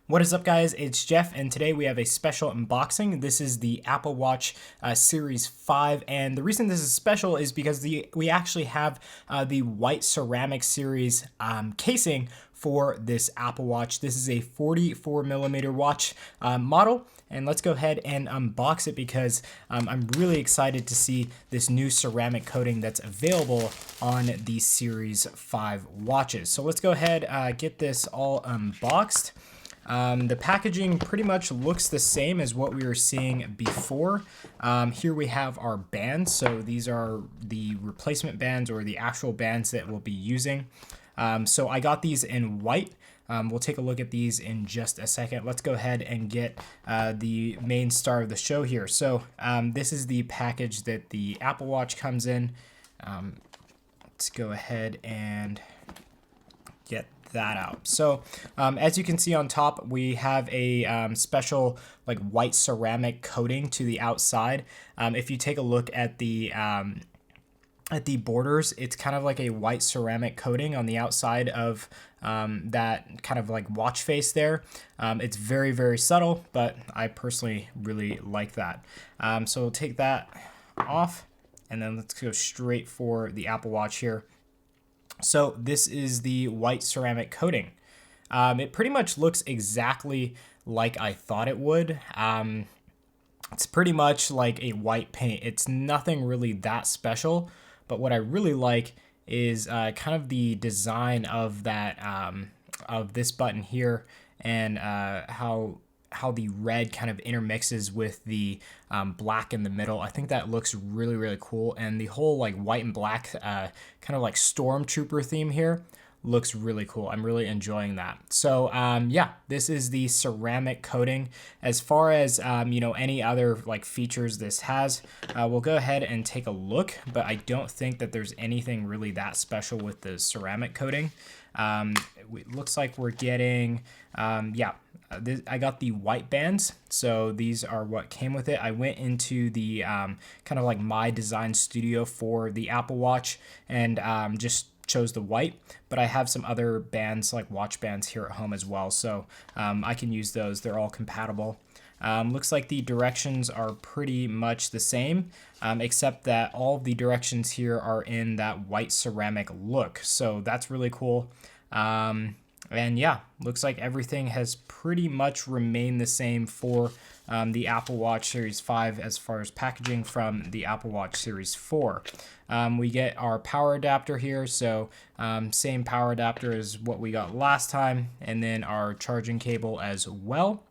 What is up, guys? It's Jeff, and today we have a special unboxing. This is the Apple Watch Series 5, and the reason this is special is because we actually have the white ceramic series casing for this Apple Watch. This is a 44 millimeter watch model, and let's go ahead and unbox it because I'm really excited to see this new ceramic coating that's available on the Series 5 watches. So let's go ahead, get this all unboxed. The packaging pretty much looks the same as what we were seeing before. Here we have our bands. So these are the replacement bands or the actual bands that we'll be using. So I got these in white. We'll take a look at these in just a second. Let's go ahead and get the main star of the show here. So this is the package that the Apple Watch comes in. Let's go ahead and get that out. So as you can see on top, we have a special like white ceramic coating to the outside. If you take a look at the borders, it's kind of like a white ceramic coating on the outside of that kind of like watch face there. It's very, very subtle, but I personally really like that. So we'll take that off, and then let's go straight for the Apple Watch here. So this is the white ceramic coating. It pretty much looks exactly like I thought it would. It's pretty much like a white paint. It's nothing really that special, but what I really like is kind of the design of that of this button here, and how the red kind of intermixes with the black in the middle. I think that looks really, really cool. And the whole like white and black kind of like stormtrooper theme here looks really cool. I'm really enjoying that. So yeah, this is the ceramic coating. As far as any other like features this has, we'll go ahead and take a look, but I don't think that there's anything really that special with the ceramic coating. It looks like we're getting I got the white bands, so these are what came with it. I went into the kind of like my design studio for the Apple Watch and just chose the white, but I have some other bands like watch bands here at home as well, so I can use those. They're all compatible. Looks like the directions are pretty much the same, except that all of the directions here are in that white ceramic look, so that's really cool. And yeah, looks like everything has pretty much remained the same for the Apple Watch Series 5 as far as packaging from the Apple Watch Series 4. We get our power adapter here, so same power adapter as what we got last time, and then our charging cable as well.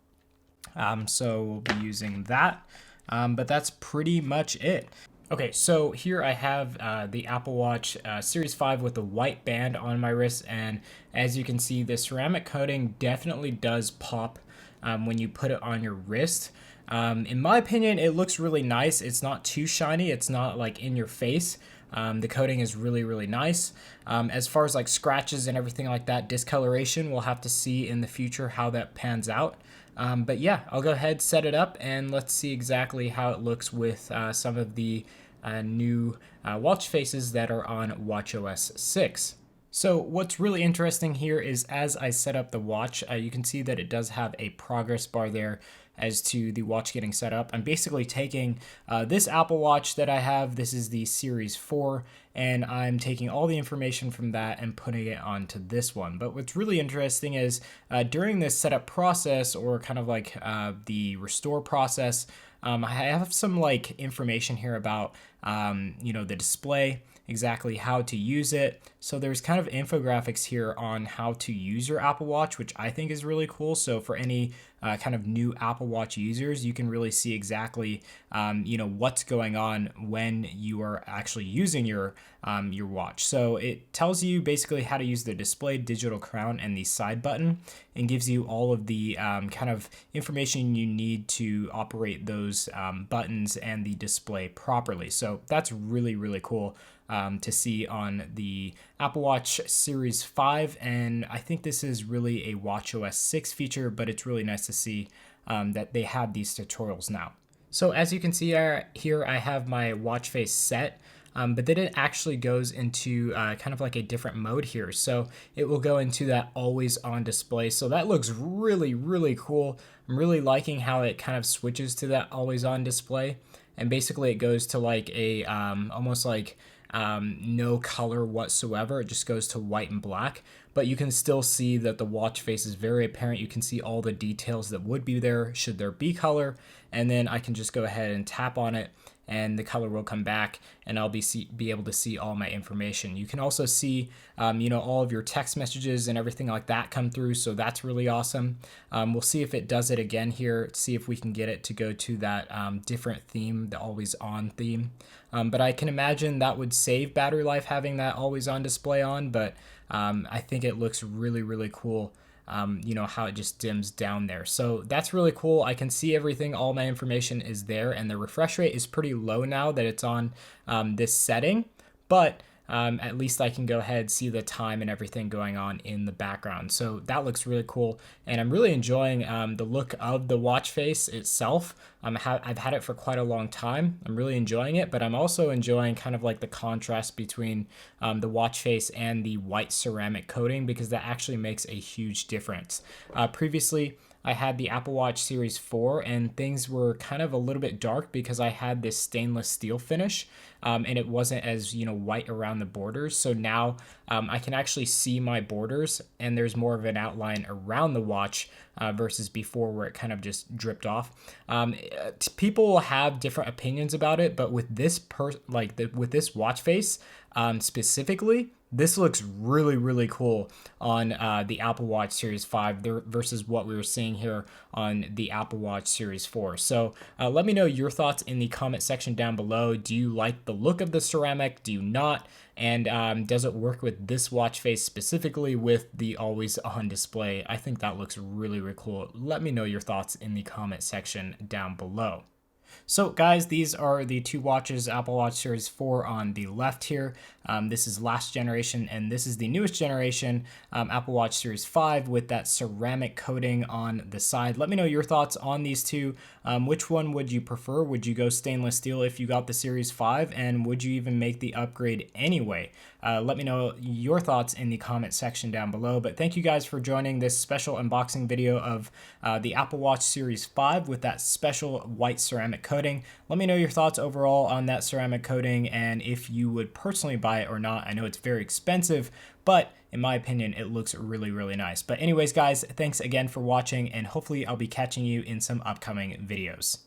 So we'll be using that, but that's pretty much it. Okay, so here I have the Apple Watch Series 5 with the white band on my wrist, and as you can see, the ceramic coating definitely does pop when you put it on your wrist. In my opinion, it looks really nice. It's not too shiny. It's not like in your face. The coating is really, really nice. As far as like scratches and everything like that, discoloration, we'll have to see in the future how that pans out. But yeah, I'll go ahead, set it up, and let's see exactly how it looks with some of the new watch faces that are on watchOS 6. So what's really interesting here is as I set up the watch, you can see that it does have a progress bar there as to the watch getting set up. I'm basically taking this Apple Watch that I have, this is the Series 4, and I'm taking all the information from that and putting it onto this one. But what's really interesting is during this setup process, or kind of like the restore process, I have some like information here about the display, exactly how to use it. So there's kind of infographics here on how to use your Apple Watch, which I think is really cool. So for any kind of new Apple Watch users, you can really see exactly what's going on when you are actually using your watch. So it tells you basically how to use the display, digital crown, and the side button, and gives you all of the kind of information you need to operate those buttons and the display properly. So that's really, really cool to see on the Apple Watch Series 5, and I think this is really a watchOS 6 feature, but it's really nice to see that they have these tutorials now. So as you can see here, I have my watch face set. but then it actually goes into kind of like a different mode here. So it will go into that always on display. So that looks really, really cool. I'm really liking how it kind of switches to that always on display. And basically it goes to like a almost like no color whatsoever. It just goes to white and black, but you can still see that the watch face is very apparent. You can see all the details that would be there should there be color. And then I can just go ahead and tap on it and the color will come back and I'll be able to see all my information. You can also see, all of your text messages and everything like that come through. So that's really awesome. We'll see if it does it again here, see if we can get it to go to that different theme, the always on theme. But I can imagine that would save battery life having that always on display on, but I think it looks really, really cool. How it just dims down there. So that's really cool. I can see everything. All my information is there, and the refresh rate is pretty low now that it's on this setting, but at least I can go ahead, see the time and everything going on in the background. So that looks really cool. And I'm really enjoying the look of the watch face itself. I've had it for quite a long time. I'm really enjoying it, but I'm also enjoying kind of like the contrast between the watch face and the white ceramic coating, because that actually makes a huge difference. Previously, I had the Apple Watch Series 4 and things were kind of a little bit dark because I had this stainless steel finish and it wasn't as white around the borders. So now I can actually see my borders and there's more of an outline around the watch versus before where it kind of just dripped off. People will have different opinions about it, but with this with this watch face specifically, this looks really, really cool on the Apple Watch Series 5 versus what we were seeing here on the Apple Watch Series 4. So let me know your thoughts in the comment section down below. Do you like the look of the ceramic? Do you not? And does it work with this watch face specifically with the always on display? I think that looks really, really cool. Let me know your thoughts in the comment section down below. So guys, these are the two watches, Apple Watch Series 4 on the left here. This is last generation, and this is the newest generation, Apple Watch Series 5 with that ceramic coating on the side. Let me know your thoughts on these two. Which one would you prefer? Would you go stainless steel if you got the Series 5, and would you even make the upgrade anyway? Let me know your thoughts in the comment section down below. But thank you guys for joining this special unboxing video of the Apple Watch Series 5 with that special white ceramic coating. Let me know your thoughts overall on that ceramic coating and if you would personally buy it or not. I know it's very expensive, but in my opinion, it looks really, really nice. But anyways, guys, thanks again for watching, and hopefully I'll be catching you in some upcoming videos.